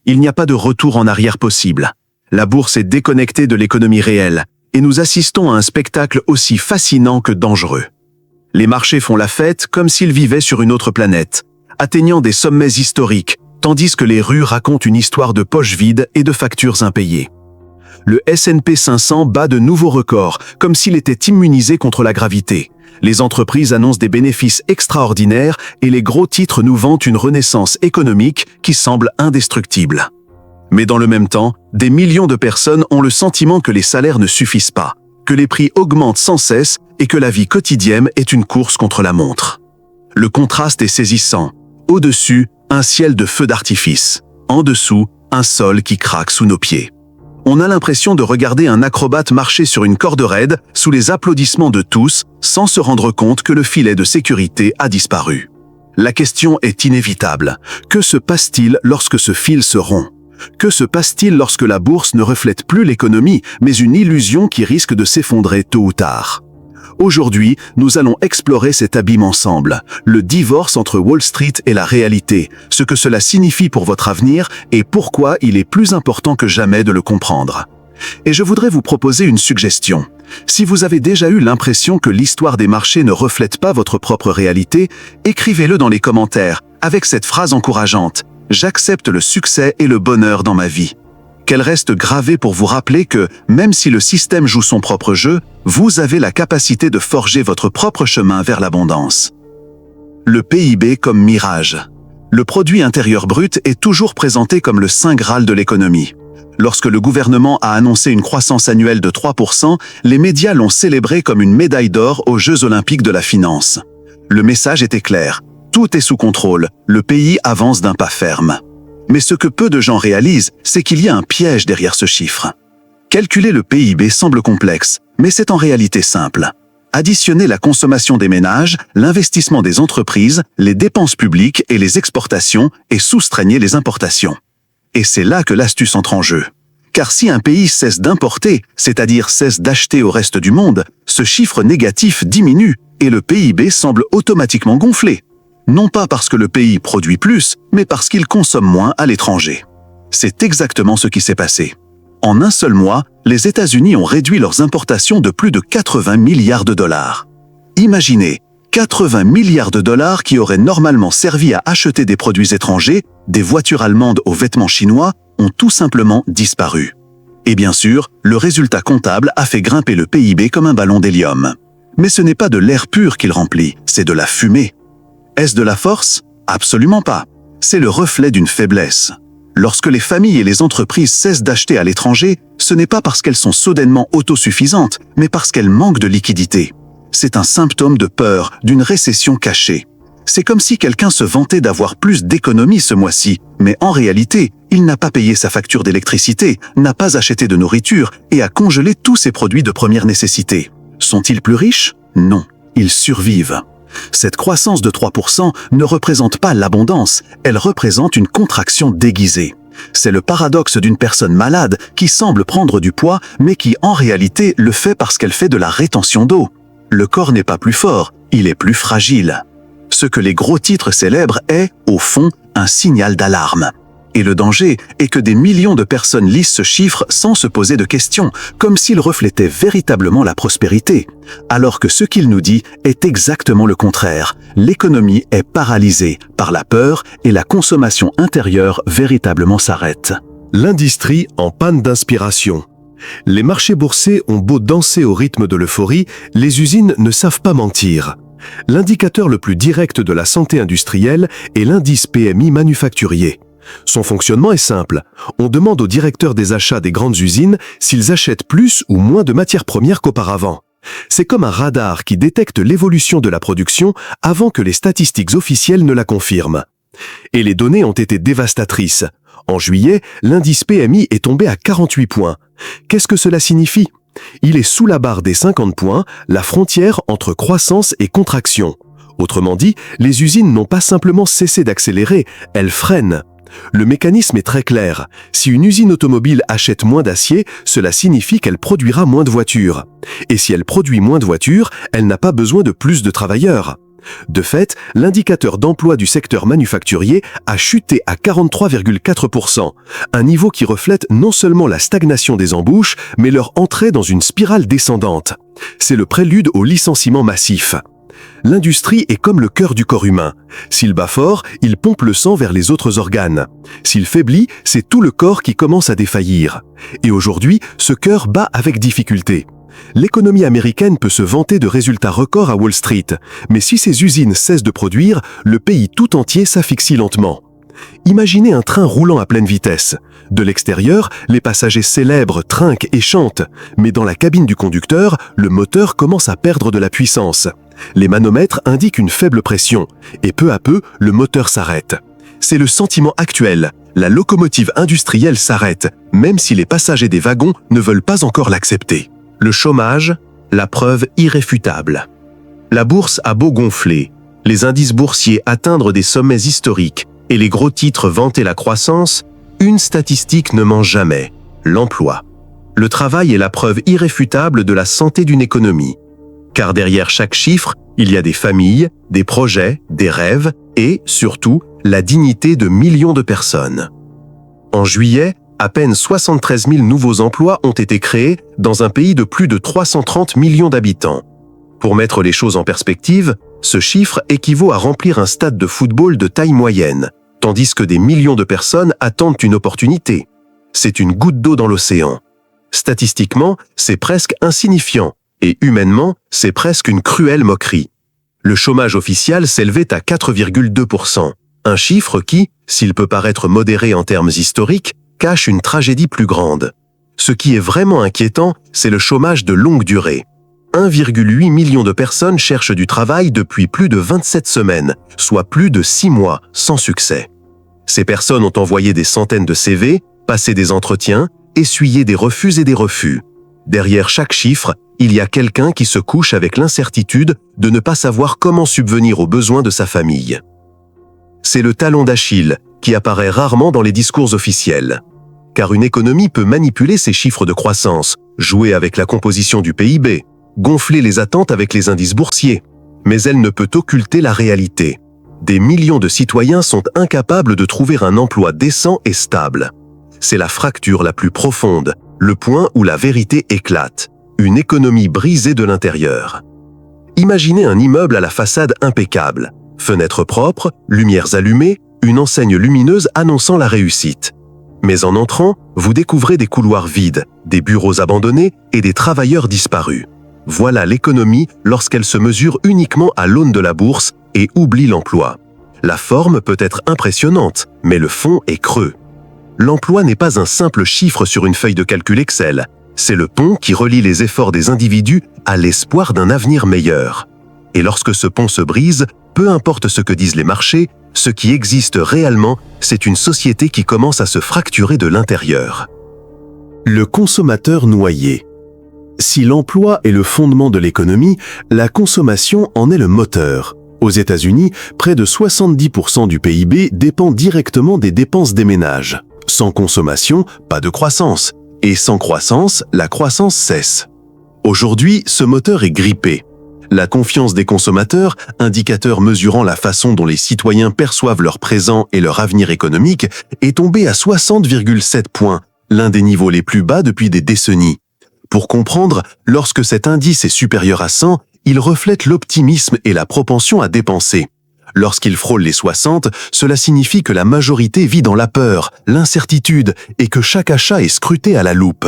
Il n'y a pas de retour en arrière possible. La bourse est déconnectée de l'économie réelle, et nous assistons à un spectacle aussi fascinant que dangereux. Les marchés font la fête comme s'ils vivaient sur une autre planète, atteignant des sommets historiques, tandis que les rues racontent une histoire de poches vides et de factures impayées. Le S&P 500 bat de nouveaux records, comme s'il était immunisé contre la gravité. Les entreprises annoncent des bénéfices extraordinaires et les gros titres nous vantent une renaissance économique qui semble indestructible. Mais dans le même temps, des millions de personnes ont le sentiment que les salaires ne suffisent pas, que les prix augmentent sans cesse et que la vie quotidienne est une course contre la montre. Le contraste est saisissant. Au-dessus, un ciel de feux d'artifice. En dessous, un sol qui craque sous nos pieds. On a l'impression de regarder un acrobate marcher sur une corde raide sous les applaudissements de tous, sans se rendre compte que le filet de sécurité a disparu. La question est inévitable. Que se passe-t-il lorsque ce fil se rompt ? Que se passe-t-il lorsque la bourse ne reflète plus l'économie, mais une illusion qui risque de s'effondrer tôt ou tard ? Aujourd'hui, nous allons explorer cet abîme ensemble, le divorce entre Wall Street et la réalité, ce que cela signifie pour votre avenir et pourquoi il est plus important que jamais de le comprendre. Et je voudrais vous proposer une suggestion. Si vous avez déjà eu l'impression que l'histoire des marchés ne reflète pas votre propre réalité, écrivez-le dans les commentaires, avec cette phrase encourageante « J'accepte le succès et le bonheur dans ma vie ». Qu'elle reste gravée pour vous rappeler que, même si le système joue son propre jeu, vous avez la capacité de forger votre propre chemin vers l'abondance. Le PIB comme mirage. Le produit intérieur brut est toujours présenté comme le saint graal de l'économie. Lorsque le gouvernement a annoncé une croissance annuelle de 3%, les médias l'ont célébré comme une médaille d'or aux Jeux olympiques de la finance. Le message était clair. Tout est sous contrôle, le pays avance d'un pas ferme. Mais ce que peu de gens réalisent, c'est qu'il y a un piège derrière ce chiffre. Calculer le PIB semble complexe, mais c'est en réalité simple. Additionnez la consommation des ménages, l'investissement des entreprises, les dépenses publiques et les exportations et soustraignez les importations. Et c'est là que l'astuce entre en jeu. Car si un pays cesse d'importer, c'est-à-dire cesse d'acheter au reste du monde, ce chiffre négatif diminue et le PIB semble automatiquement gonfler. Non pas parce que le pays produit plus, mais parce qu'il consomme moins à l'étranger. C'est exactement ce qui s'est passé. En un seul mois, les États-Unis ont réduit leurs importations de plus de 80 milliards de dollars. Imaginez, 80 milliards de dollars qui auraient normalement servi à acheter des produits étrangers, des voitures allemandes aux vêtements chinois, ont tout simplement disparu. Et bien sûr, le résultat comptable a fait grimper le PIB comme un ballon d'hélium. Mais ce n'est pas de l'air pur qu'il remplit, c'est de la fumée. Est-ce de la force? Absolument pas. C'est le reflet d'une faiblesse. Lorsque les familles et les entreprises cessent d'acheter à l'étranger, ce n'est pas parce qu'elles sont soudainement autosuffisantes, mais parce qu'elles manquent de liquidité. C'est un symptôme de peur, d'une récession cachée. C'est comme si quelqu'un se vantait d'avoir plus d'économies ce mois-ci, mais en réalité, il n'a pas payé sa facture d'électricité, n'a pas acheté de nourriture et a congelé tous ses produits de première nécessité. Sont-ils plus riches? Non, ils survivent. Cette croissance de 3% ne représente pas l'abondance, elle représente une contraction déguisée. C'est le paradoxe d'une personne malade qui semble prendre du poids, mais qui en réalité le fait parce qu'elle fait de la rétention d'eau. Le corps n'est pas plus fort, il est plus fragile. Ce que les gros titres célèbrent est, au fond, un signal d'alarme. Et le danger est que des millions de personnes lisent ce chiffre sans se poser de questions, comme s'il reflétait véritablement la prospérité, alors que ce qu'il nous dit est exactement le contraire. L'économie est paralysée par la peur et la consommation intérieure véritablement s'arrête. L'industrie en panne d'inspiration. Les marchés boursiers ont beau danser au rythme de l'euphorie, les usines ne savent pas mentir. L'indicateur le plus direct de la santé industrielle est l'indice PMI manufacturier. Son fonctionnement est simple. On demande aux directeurs des achats des grandes usines s'ils achètent plus ou moins de matières premières qu'auparavant. C'est comme un radar qui détecte l'évolution de la production avant que les statistiques officielles ne la confirment. Et les données ont été dévastatrices. En juillet, l'indice PMI est tombé à 48 points. Qu'est-ce que cela signifie? Il est sous la barre des 50 points, la frontière entre croissance et contraction. Autrement dit, les usines n'ont pas simplement cessé d'accélérer, elles freinent. Le mécanisme est très clair. Si une usine automobile achète moins d'acier, cela signifie qu'elle produira moins de voitures. Et si elle produit moins de voitures, elle n'a pas besoin de plus de travailleurs. De fait, l'indicateur d'emploi du secteur manufacturier a chuté à 43,4%, un niveau qui reflète non seulement la stagnation des embauches, mais leur entrée dans une spirale descendante. C'est le prélude au licenciement massif. L'industrie est comme le cœur du corps humain. S'il bat fort, il pompe le sang vers les autres organes. S'il faiblit, c'est tout le corps qui commence à défaillir. Et aujourd'hui, ce cœur bat avec difficulté. L'économie américaine peut se vanter de résultats records à Wall Street, mais si ces usines cessent de produire, le pays tout entier s'asphyxie lentement. Imaginez un train roulant à pleine vitesse. De l'extérieur, les passagers célèbrent, trinquent et chantent, mais dans la cabine du conducteur, le moteur commence à perdre de la puissance. Les manomètres indiquent une faible pression, et peu à peu, le moteur s'arrête. C'est le sentiment actuel. La locomotive industrielle s'arrête, même si les passagers des wagons ne veulent pas encore l'accepter. Le chômage, la preuve irréfutable. La bourse a beau gonfler, les indices boursiers atteindre des sommets historiques et les gros titres vanter la croissance, une statistique ne ment jamais, l'emploi. Le travail est la preuve irréfutable de la santé d'une économie. Car derrière chaque chiffre, il y a des familles, des projets, des rêves et, surtout, la dignité de millions de personnes. En juillet, à peine 73 000 nouveaux emplois ont été créés dans un pays de plus de 330 millions d'habitants. Pour mettre les choses en perspective, ce chiffre équivaut à remplir un stade de football de taille moyenne, tandis que des millions de personnes attendent une opportunité. C'est une goutte d'eau dans l'océan. Statistiquement, c'est presque insignifiant, et humainement, c'est presque une cruelle moquerie. Le chômage officiel s'élevait à 4,2%, un chiffre qui, s'il peut paraître modéré en termes historiques, cache une tragédie plus grande. Ce qui est vraiment inquiétant, c'est le chômage de longue durée. 1,8 million de personnes cherchent du travail depuis plus de 27 semaines, soit plus de 6 mois, sans succès. Ces personnes ont envoyé des centaines de CV, passé des entretiens, essuyé des refus et des refus. Derrière chaque chiffre, il y a quelqu'un qui se couche avec l'incertitude de ne pas savoir comment subvenir aux besoins de sa famille. C'est le talon d'Achille, qui apparaît rarement dans les discours officiels. Car une économie peut manipuler ses chiffres de croissance, jouer avec la composition du PIB, gonfler les attentes avec les indices boursiers, mais elle ne peut occulter la réalité. Des millions de citoyens sont incapables de trouver un emploi décent et stable. C'est la fracture la plus profonde, le point où la vérité éclate. Une économie brisée de l'intérieur. Imaginez un immeuble à la façade impeccable, fenêtres propres, lumières allumées, une enseigne lumineuse annonçant la réussite. Mais en entrant, vous découvrez des couloirs vides, des bureaux abandonnés et des travailleurs disparus. Voilà l'économie lorsqu'elle se mesure uniquement à l'aune de la bourse et oublie l'emploi. La forme peut être impressionnante, mais le fond est creux. L'emploi n'est pas un simple chiffre sur une feuille de calcul Excel, c'est le pont qui relie les efforts des individus à l'espoir d'un avenir meilleur. Et lorsque ce pont se brise, peu importe ce que disent les marchés, ce qui existe réellement, c'est une société qui commence à se fracturer de l'intérieur. Le consommateur noyé. Si l'emploi est le fondement de l'économie, la consommation en est le moteur. Aux États-Unis, près de 70% du PIB dépend directement des dépenses des ménages. Sans consommation, pas de croissance. Et sans croissance, la croissance cesse. Aujourd'hui, ce moteur est grippé. La confiance des consommateurs, indicateur mesurant la façon dont les citoyens perçoivent leur présent et leur avenir économique, est tombée à 60,7 points, l'un des niveaux les plus bas depuis des décennies. Pour comprendre, lorsque cet indice est supérieur à 100, il reflète l'optimisme et la propension à dépenser. Lorsqu'il frôle les 60, cela signifie que la majorité vit dans la peur, l'incertitude et que chaque achat est scruté à la loupe.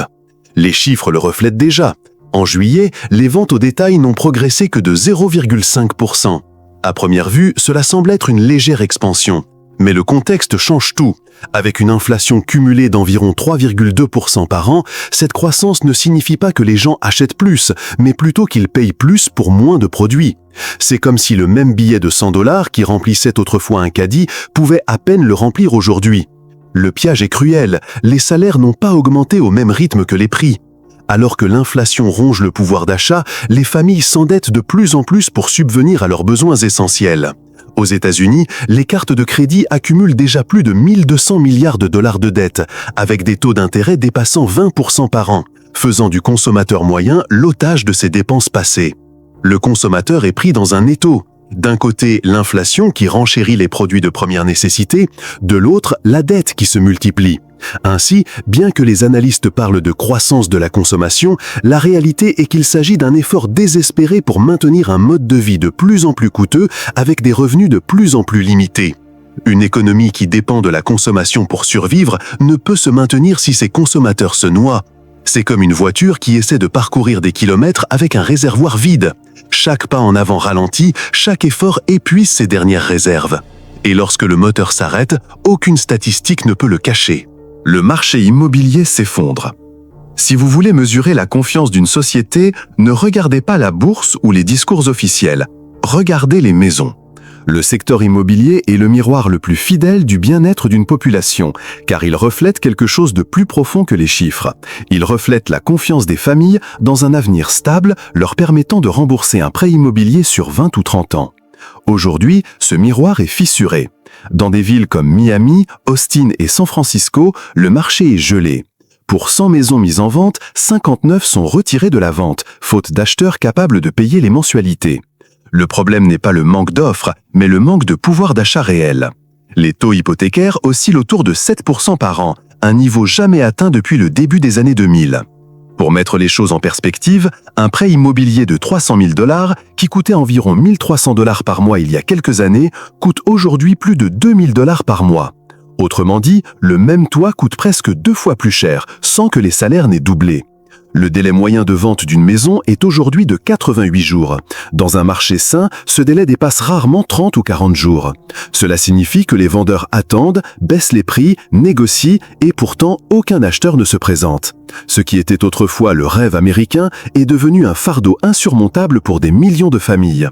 Les chiffres le reflètent déjà. En juillet, les ventes au détail n'ont progressé que de 0,5%. À première vue, cela semble être une légère expansion. Mais le contexte change tout. Avec une inflation cumulée d'environ 3,2% par an, cette croissance ne signifie pas que les gens achètent plus, mais plutôt qu'ils payent plus pour moins de produits. C'est comme si le même billet de $100 qui remplissait autrefois un caddie pouvait à peine le remplir aujourd'hui. Le piège est cruel, les salaires n'ont pas augmenté au même rythme que les prix. Alors que l'inflation ronge le pouvoir d'achat, les familles s'endettent de plus en plus pour subvenir à leurs besoins essentiels. Aux États-Unis, les cartes de crédit accumulent déjà plus de 1200 milliards de dollars de dettes, avec des taux d'intérêt dépassant 20% par an, faisant du consommateur moyen l'otage de ses dépenses passées. Le consommateur est pris dans un étau. D'un côté, l'inflation qui renchérit les produits de première nécessité, de l'autre, la dette qui se multiplie. Ainsi, bien que les analystes parlent de croissance de la consommation, la réalité est qu'il s'agit d'un effort désespéré pour maintenir un mode de vie de plus en plus coûteux avec des revenus de plus en plus limités. Une économie qui dépend de la consommation pour survivre ne peut se maintenir si ses consommateurs se noient. C'est comme une voiture qui essaie de parcourir des kilomètres avec un réservoir vide. Chaque pas en avant ralentit, chaque effort épuise ses dernières réserves. Et lorsque le moteur s'arrête, aucune statistique ne peut le cacher. Le marché immobilier s'effondre. Si vous voulez mesurer la confiance d'une société, ne regardez pas la bourse ou les discours officiels. Regardez les maisons. Le secteur immobilier est le miroir le plus fidèle du bien-être d'une population, car il reflète quelque chose de plus profond que les chiffres. Il reflète la confiance des familles dans un avenir stable, leur permettant de rembourser un prêt immobilier sur 20 ou 30 ans. Aujourd'hui, ce miroir est fissuré. Dans des villes comme Miami, Austin et San Francisco, le marché est gelé. Pour 100 maisons mises en vente, 59 sont retirées de la vente, faute d'acheteurs capables de payer les mensualités. Le problème n'est pas le manque d'offres, mais le manque de pouvoir d'achat réel. Les taux hypothécaires oscillent autour de 7% par an, un niveau jamais atteint depuis le début des années 2000. Pour mettre les choses en perspective, un prêt immobilier de 300 000 $, qui coûtait environ 1 300 $ par mois il y a quelques années, coûte aujourd'hui plus de 2 000 $ par mois. Autrement dit, le même toit coûte presque 2 fois plus cher, sans que les salaires n'aient doublé. Le délai moyen de vente d'une maison est aujourd'hui de 88 jours. Dans un marché sain, ce délai dépasse rarement 30 ou 40 jours. Cela signifie que les vendeurs attendent, baissent les prix, négocient et pourtant aucun acheteur ne se présente. Ce qui était autrefois le rêve américain est devenu un fardeau insurmontable pour des millions de familles.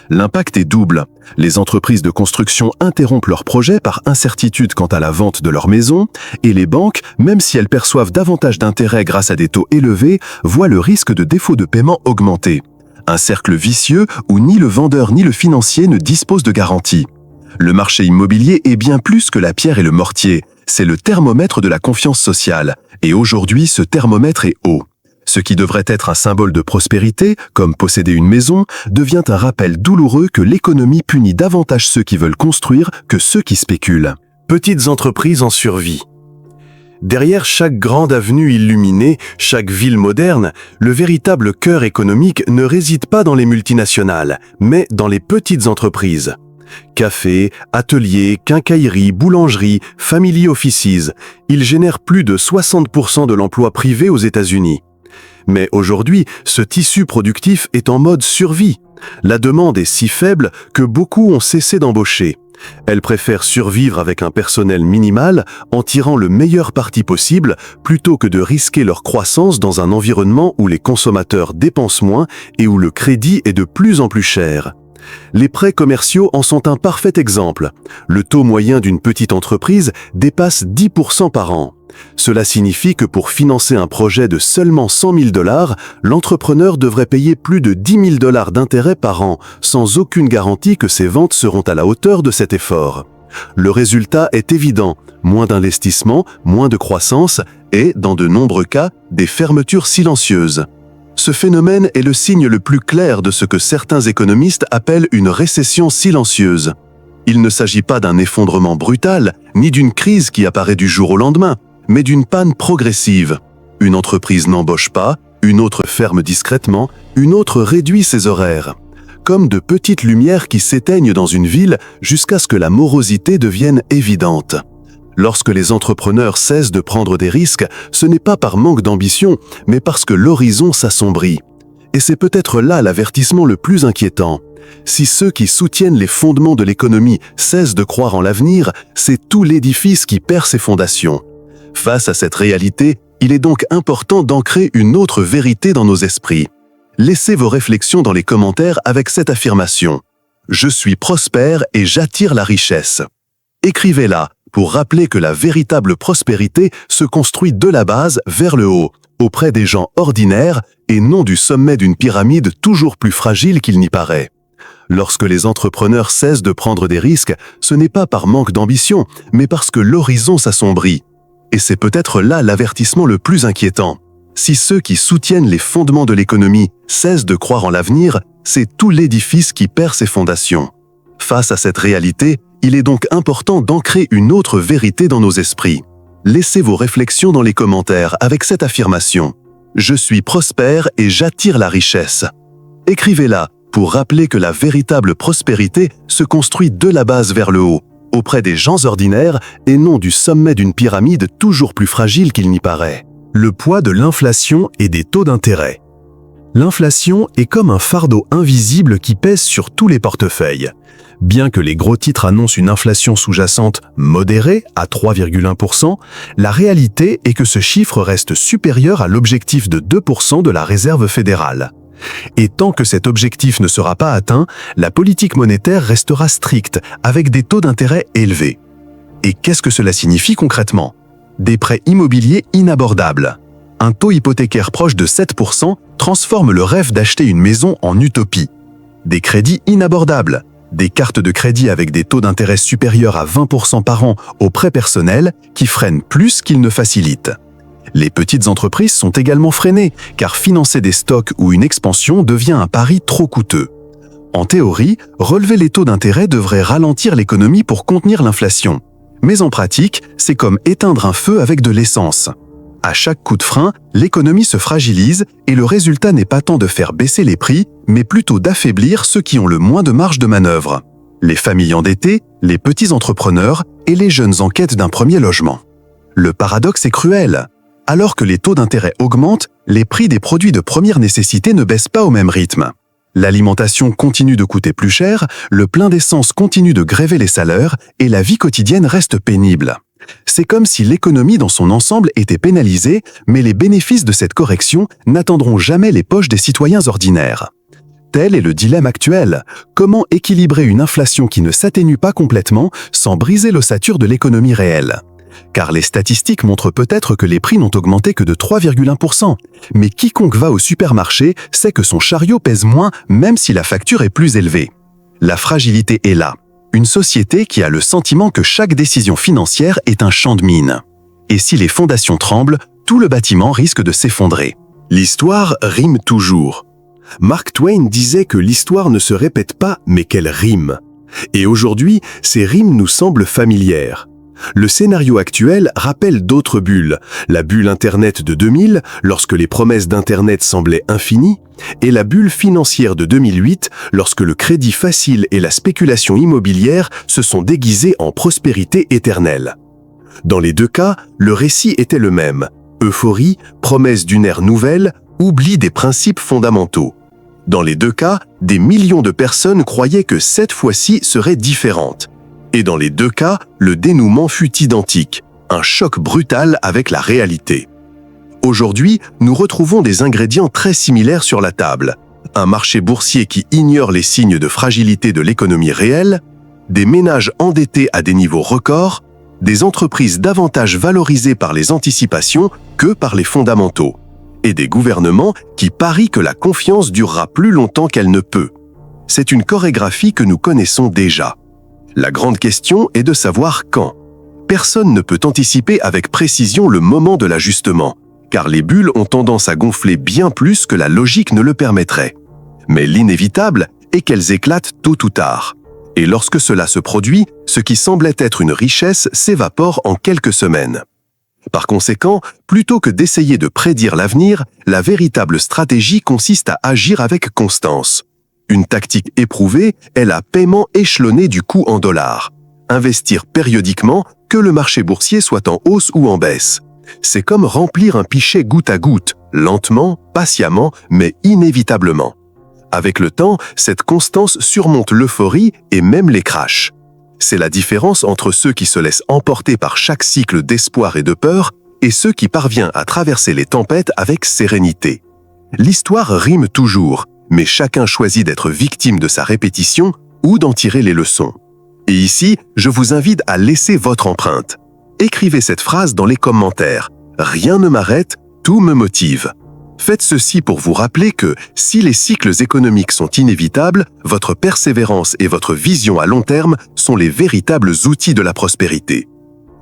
L'impact est double. Les entreprises de construction interrompent leurs projets par incertitude quant à la vente de leur maison, et les banques, même si elles perçoivent davantage d'intérêts grâce à des taux élevés, voient le risque de défaut de paiement augmenter. Un cercle vicieux où ni le vendeur ni le financier ne disposent de garantie. Le marché immobilier est bien plus que la pierre et le mortier. C'est le thermomètre de la confiance sociale. Et aujourd'hui, ce thermomètre est haut. Ce qui devrait être un symbole de prospérité, comme posséder une maison, devient un rappel douloureux que l'économie punit davantage ceux qui veulent construire que ceux qui spéculent. Petites entreprises en survie. Derrière chaque grande avenue illuminée, chaque ville moderne, le véritable cœur économique ne réside pas dans les multinationales, mais dans les petites entreprises. Cafés, ateliers, quincailleries, boulangeries, family offices, ils génèrent plus de 60% de l'emploi privé aux États-Unis. Mais aujourd'hui, ce tissu productif est en mode survie. La demande est si faible que beaucoup ont cessé d'embaucher. Elles préfèrent survivre avec un personnel minimal en tirant le meilleur parti possible plutôt que de risquer leur croissance dans un environnement où les consommateurs dépensent moins et où le crédit est de plus en plus cher. Les prêts commerciaux en sont un parfait exemple. Le taux moyen d'une petite entreprise dépasse 10% par an. Cela signifie que pour financer un projet de seulement 100 000 $, l'entrepreneur devrait payer plus de 10 000 $ d'intérêt par an, sans aucune garantie que ses ventes seront à la hauteur de cet effort. Le résultat est évident, moins d'investissement, moins de croissance et, dans de nombreux cas, des fermetures silencieuses. Ce phénomène est le signe le plus clair de ce que certains économistes appellent une récession silencieuse. Il ne s'agit pas d'un effondrement brutal, ni d'une crise qui apparaît du jour au lendemain, mais d'une panne progressive. Une entreprise n'embauche pas, une autre ferme discrètement, une autre réduit ses horaires. Comme de petites lumières qui s'éteignent dans une ville jusqu'à ce que la morosité devienne évidente. Lorsque les entrepreneurs cessent de prendre des risques, ce n'est pas par manque d'ambition, mais parce que l'horizon s'assombrit. Et c'est peut-être là l'avertissement le plus inquiétant. Si ceux qui soutiennent les fondements de l'économie cessent de croire en l'avenir, c'est tout l'édifice qui perd ses fondations. Face à cette réalité, il est donc important d'ancrer une autre vérité dans nos esprits. Laissez vos réflexions dans les commentaires avec cette affirmation. Je suis prospère et j'attire la richesse. Écrivez-la pour rappeler que la véritable prospérité se construit de la base vers le haut, auprès des gens ordinaires et non du sommet d'une pyramide toujours plus fragile qu'il n'y paraît. Lorsque les entrepreneurs cessent de prendre des risques, ce n'est pas par manque d'ambition, mais parce que l'horizon s'assombrit. Et c'est peut-être là l'avertissement le plus inquiétant. Si ceux qui soutiennent les fondements de l'économie cessent de croire en l'avenir, c'est tout l'édifice qui perd ses fondations. Face à cette réalité, il est donc important d'ancrer une autre vérité dans nos esprits. Laissez vos réflexions dans les commentaires avec cette affirmation. Je suis prospère et j'attire la richesse. Écrivez-la pour rappeler que la véritable prospérité se construit de la base vers le haut, auprès des gens ordinaires et non du sommet d'une pyramide toujours plus fragile qu'il n'y paraît. Le poids de l'inflation et des taux d'intérêt. L'inflation est comme un fardeau invisible qui pèse sur tous les portefeuilles. Bien que les gros titres annoncent une inflation sous-jacente modérée à 3,1%, la réalité est que ce chiffre reste supérieur à l'objectif de 2% de la Réserve fédérale. Et tant que cet objectif ne sera pas atteint, la politique monétaire restera stricte, avec des taux d'intérêt élevés. Et qu'est-ce que cela signifie concrètement? Des prêts immobiliers inabordables. Un taux hypothécaire proche de 7% transforme le rêve d'acheter une maison en utopie. Des crédits inabordables. Des cartes de crédit avec des taux d'intérêt supérieurs à 20% par an aux prêts personnels qui freinent plus qu'ils ne facilitent. Les petites entreprises sont également freinées, car financer des stocks ou une expansion devient un pari trop coûteux. En théorie, relever les taux d'intérêt devrait ralentir l'économie pour contenir l'inflation. Mais en pratique, c'est comme éteindre un feu avec de l'essence. À chaque coup de frein, l'économie se fragilise et le résultat n'est pas tant de faire baisser les prix, mais plutôt d'affaiblir ceux qui ont le moins de marge de manœuvre. Les familles endettées, les petits entrepreneurs et les jeunes en quête d'un premier logement. Le paradoxe est cruel. Alors que les taux d'intérêt augmentent, les prix des produits de première nécessité ne baissent pas au même rythme. L'alimentation continue de coûter plus cher, le plein d'essence continue de gréver les salaires et la vie quotidienne reste pénible. C'est comme si l'économie dans son ensemble était pénalisée, mais les bénéfices de cette correction n'atteindront jamais les poches des citoyens ordinaires. Tel est le dilemme actuel. Comment équilibrer une inflation qui ne s'atténue pas complètement sans briser l'ossature de l'économie réelle? Car les statistiques montrent peut-être que les prix n'ont augmenté que de 3,1%. Mais quiconque va au supermarché sait que son chariot pèse moins même si la facture est plus élevée. La fragilité est là. Une société qui a le sentiment que chaque décision financière est un champ de mine. Et si les fondations tremblent, tout le bâtiment risque de s'effondrer. L'histoire rime toujours. Mark Twain disait que l'histoire ne se répète pas, mais qu'elle rime. Et aujourd'hui, ces rimes nous semblent familières. Le scénario actuel rappelle d'autres bulles, la bulle Internet de 2000, lorsque les promesses d'Internet semblaient infinies, et la bulle financière de 2008, lorsque le crédit facile et la spéculation immobilière se sont déguisés en prospérité éternelle. Dans les deux cas, le récit était le même. Euphorie, promesse d'une ère nouvelle, oubli des principes fondamentaux. Dans les deux cas, des millions de personnes croyaient que cette fois-ci serait différente. Et dans les deux cas, le dénouement fut identique, un choc brutal avec la réalité. Aujourd'hui, nous retrouvons des ingrédients très similaires sur la table. Un marché boursier qui ignore les signes de fragilité de l'économie réelle, des ménages endettés à des niveaux records, des entreprises davantage valorisées par les anticipations que par les fondamentaux, et des gouvernements qui parient que la confiance durera plus longtemps qu'elle ne peut. C'est une chorégraphie que nous connaissons déjà. La grande question est de savoir quand. Personne ne peut anticiper avec précision le moment de l'ajustement, car les bulles ont tendance à gonfler bien plus que la logique ne le permettrait. Mais l'inévitable est qu'elles éclatent tôt ou tard. Et lorsque cela se produit, ce qui semblait être une richesse s'évapore en quelques semaines. Par conséquent, plutôt que d'essayer de prédire l'avenir, la véritable stratégie consiste à agir avec constance. Une tactique éprouvée est la paiement échelonné du coût en dollars. Investir périodiquement, que le marché boursier soit en hausse ou en baisse. C'est comme remplir un pichet goutte à goutte, lentement, patiemment, mais inévitablement. Avec le temps, cette constance surmonte l'euphorie et même les crashs. C'est la différence entre ceux qui se laissent emporter par chaque cycle d'espoir et de peur et ceux qui parviennent à traverser les tempêtes avec sérénité. L'histoire rime toujours, mais chacun choisit d'être victime de sa répétition ou d'en tirer les leçons. Et ici, je vous invite à laisser votre empreinte. Écrivez cette phrase dans les commentaires. Rien ne m'arrête, tout me motive. Faites ceci pour vous rappeler que, si les cycles économiques sont inévitables, votre persévérance et votre vision à long terme sont les véritables outils de la prospérité.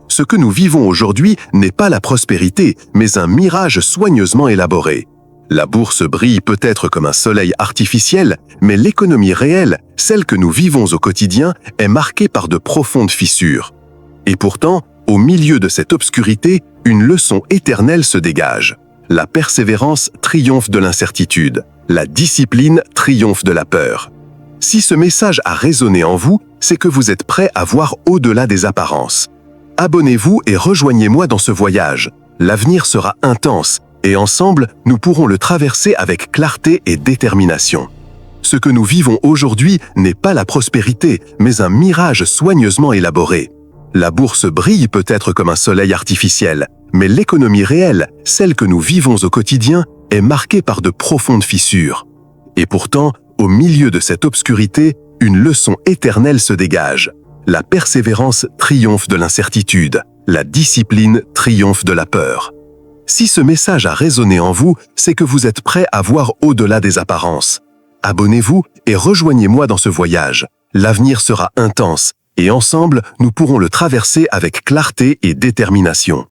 Ce que nous vivons aujourd'hui n'est pas la prospérité, mais un mirage soigneusement élaboré. La bourse brille peut-être comme un soleil artificiel, mais l'économie réelle, celle que nous vivons au quotidien, est marquée par de profondes fissures. Et pourtant, au milieu de cette obscurité, une leçon éternelle se dégage. La persévérance triomphe de l'incertitude. La discipline triomphe de la peur. Si ce message a résonné en vous, c'est que vous êtes prêt à voir au-delà des apparences. Abonnez-vous et rejoignez-moi dans ce voyage. L'avenir sera intense, et ensemble, nous pourrons le traverser avec clarté et détermination. Ce que nous vivons aujourd'hui n'est pas la prospérité, mais un mirage soigneusement élaboré. La bourse brille peut-être comme un soleil artificiel, mais l'économie réelle, celle que nous vivons au quotidien, est marquée par de profondes fissures. Et pourtant, au milieu de cette obscurité, une leçon éternelle se dégage. La persévérance triomphe de l'incertitude. La discipline triomphe de la peur. Si ce message a résonné en vous, c'est que vous êtes prêt à voir au-delà des apparences. Abonnez-vous et rejoignez-moi dans ce voyage. L'avenir sera intense, et ensemble, nous pourrons le traverser avec clarté et détermination.